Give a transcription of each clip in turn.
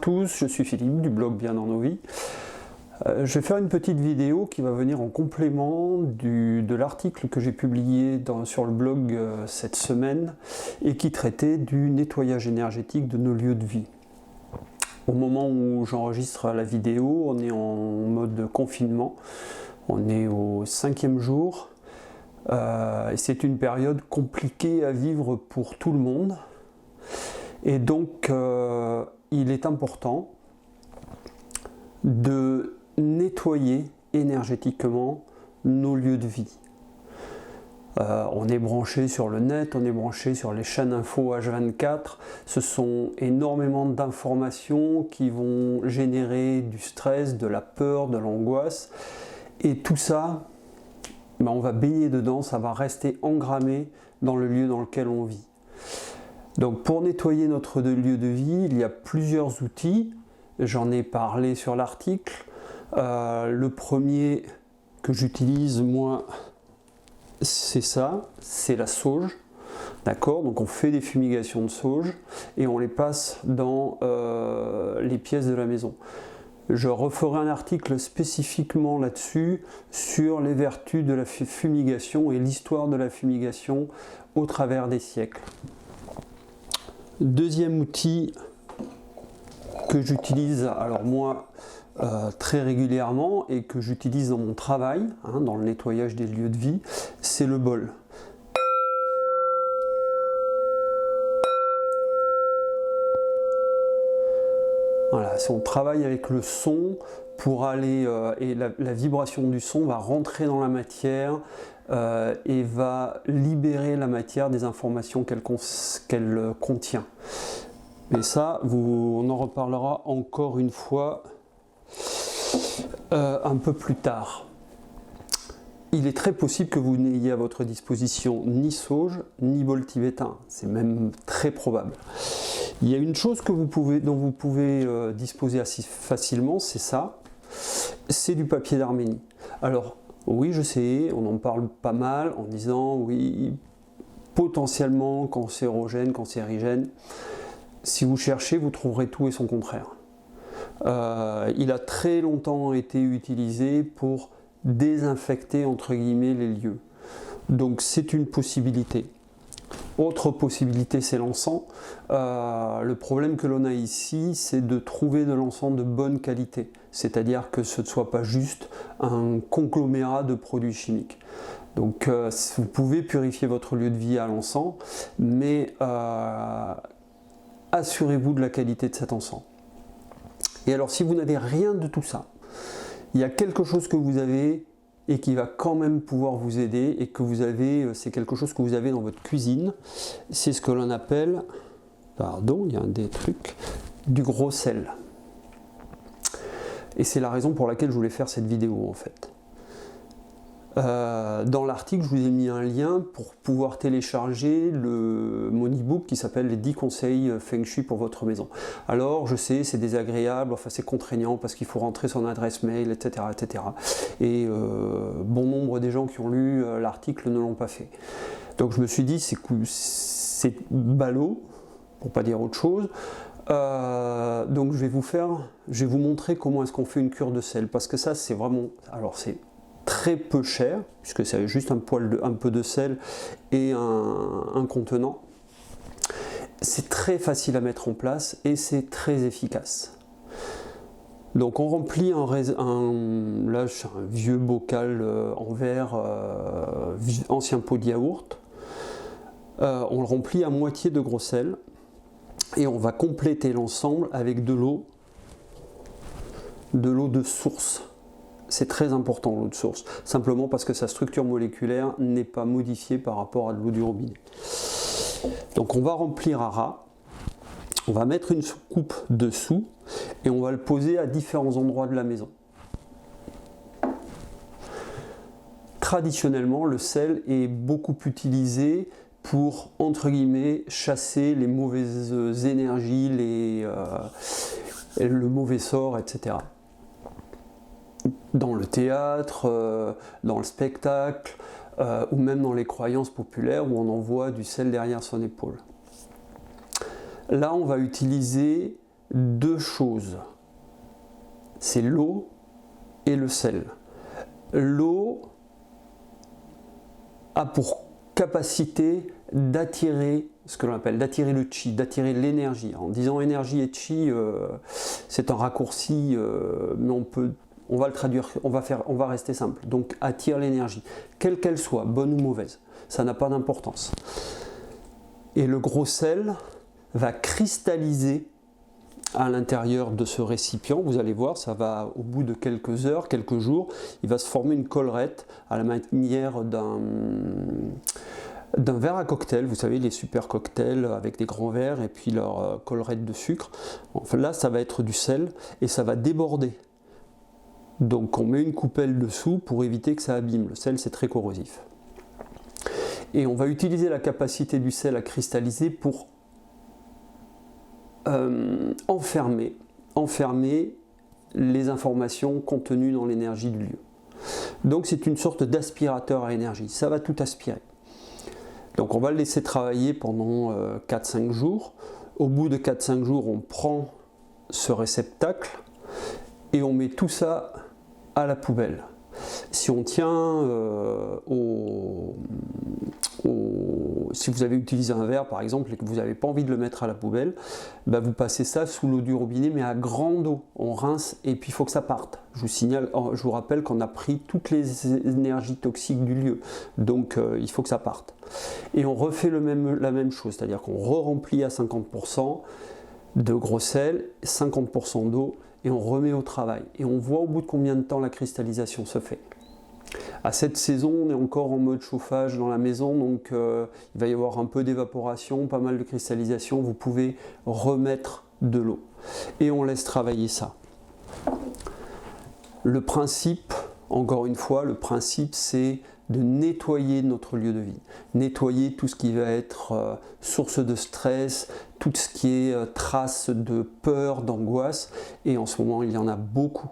tous, je suis Philippe du blog Bien dans nos vies. Je vais faire une petite vidéo qui va venir en complément de l'article que j'ai publié sur le blog cette semaine et qui traitait du nettoyage énergétique de nos lieux de vie. Au moment où j'enregistre la vidéo, on est en mode confinement, on est au 5e jour et c'est une période compliquée à vivre pour tout le monde. Et donc il est important de nettoyer énergétiquement nos lieux de vie. On est branché sur le net, on est branché sur les chaînes info H24, ce sont énormément d'informations qui vont générer du stress, de la peur, de l'angoisse, et tout ça, on va baigner dedans, ça va rester engrammé dans le lieu dans lequel on vit. Donc pour nettoyer notre lieu de vie, il y a plusieurs outils, j'en ai parlé sur l'article. Le premier que j'utilise moi, c'est ça, c'est la sauge. D'accord, donc on fait des fumigations de sauge et on les passe dans les pièces de la maison. Je referai un article spécifiquement là-dessus sur les vertus de la fumigation et l'histoire de la fumigation au travers des siècles. Deuxième outil que j'utilise, alors moi très régulièrement et que j'utilise dans mon travail, dans le nettoyage des lieux de vie, c'est le bol. Voilà, si on travaille avec le son pour aller et la vibration du son va rentrer dans la matière et va libérer la matière des informations qu'elle contient. Mais ça, on en reparlera encore une fois un peu plus tard. Il est très possible que vous n'ayez à votre disposition ni sauge ni bol tibétain, c'est même très probable. Il y a une chose dont vous pouvez disposer assez facilement, c'est ça, c'est du papier d'Arménie. Alors oui, je sais, on en parle pas mal en disant oui, potentiellement cancérogène, cancérigène. Si vous cherchez, vous trouverez tout et son contraire. Il a très longtemps été utilisé pour désinfecter entre guillemets les lieux. Donc c'est une possibilité. Autre possibilité, c'est l'encens. Le problème que l'on a ici, c'est de trouver de l'encens de bonne qualité. C'est-à-dire que ce ne soit pas juste un conglomérat de produits chimiques. Donc vous pouvez purifier votre lieu de vie à l'encens, mais assurez-vous de la qualité de cet encens. Et alors si vous n'avez rien de tout ça, il y a quelque chose que vous avez et qui va quand même pouvoir vous aider et que vous avez, c'est quelque chose que vous avez dans votre cuisine, c'est ce que l'on appelle, pardon, il y a des trucs, du gros sel. Et c'est la raison pour laquelle je voulais faire cette vidéo en fait. Dans l'article, je vous ai mis un lien pour pouvoir télécharger mon e-book qui s'appelle les 10 conseils Feng Shui pour votre maison. Alors, je sais, c'est désagréable, enfin c'est contraignant parce qu'il faut rentrer son adresse mail, etc. etc. Et bon nombre des gens qui ont lu l'article ne l'ont pas fait. Donc je me suis dit, c'est ballot, pour pas dire autre chose. Donc je vais vous montrer comment est-ce qu'on fait une cure de sel, parce que ça c'est vraiment, alors c'est très peu cher, puisque c'est juste un peu de sel et un contenant. C'est très facile à mettre en place et c'est très efficace. Donc on remplit là c'est un vieux bocal en verre, ancien pot de yaourt. On le remplit à moitié de gros sel et on va compléter l'ensemble avec de l'eau de source. C'est très important l'eau de source, simplement parce que sa structure moléculaire n'est pas modifiée par rapport à de l'eau du robinet. Donc on va remplir à ras, on va mettre une coupe dessous et on va le poser à différents endroits de la maison. Traditionnellement, le sel est beaucoup utilisé pour, entre guillemets, chasser les mauvaises énergies, le mauvais sort, etc. Dans le théâtre, dans le spectacle, ou même dans les croyances populaires où on envoie du sel derrière son épaule. Là, on va utiliser deux choses. C'est l'eau et le sel. L'eau a pour capacité d'attirer ce que l'on appelle d'attirer le chi, d'attirer l'énergie. En disant énergie et chi, c'est un raccourci, mais on va le traduire, on va rester simple. Donc attire l'énergie, quelle qu'elle soit, bonne ou mauvaise, ça n'a pas d'importance. Et le gros sel va cristalliser à l'intérieur de ce récipient. Vous allez voir, ça va au bout de quelques heures, quelques jours, il va se former une collerette à la manière d'un verre à cocktail. Vous savez, les super cocktails avec des grands verres et puis leur collerette de sucre. Enfin, là, ça va être du sel et ça va déborder. Donc on met une coupelle dessous pour éviter que ça abîme. Le sel, c'est très corrosif. Et on va utiliser la capacité du sel à cristalliser pour enfermer les informations contenues dans l'énergie du lieu. Donc c'est une sorte d'aspirateur à énergie, ça va tout aspirer. Donc on va le laisser travailler pendant 4-5 jours. Au bout de 4-5 jours, on prend ce réceptacle et on met tout ça à la poubelle. Si on tient si vous avez utilisé un verre par exemple et que vous n'avez pas envie de le mettre à la poubelle, bah vous passez ça sous l'eau du robinet mais à grande eau, on rince et puis il faut que ça parte. Je vous rappelle qu'on a pris toutes les énergies toxiques du lieu, donc il faut que ça parte. Et on refait la même chose, c'est-à-dire qu'on re-remplit à 50% de gros sel, 50% d'eau et on remet au travail. Et on voit au bout de combien de temps la cristallisation se fait. À cette saison, on est encore en mode chauffage dans la maison, donc il va y avoir un peu d'évaporation, pas mal de cristallisation. Vous pouvez remettre de l'eau et on laisse travailler ça. Le principe, encore une fois, le principe c'est de nettoyer notre lieu de vie, nettoyer tout ce qui va être source de stress, tout ce qui est trace de peur, d'angoisse, et en ce moment il y en a beaucoup.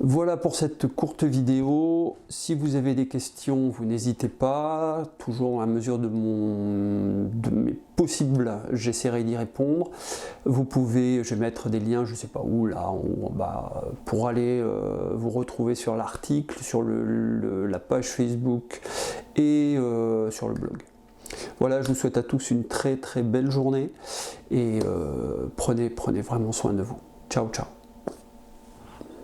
Voilà pour cette courte vidéo. Si vous avez des questions, vous n'hésitez pas, toujours à mesure de mes possibles, j'essaierai d'y répondre. Vous pouvez, je vais mettre des liens, je ne sais pas où, là, pour aller vous retrouver sur l'article, sur la page Facebook et sur le blog. Voilà, je vous souhaite à tous une très très belle journée et prenez vraiment soin de vous. Ciao, ciao.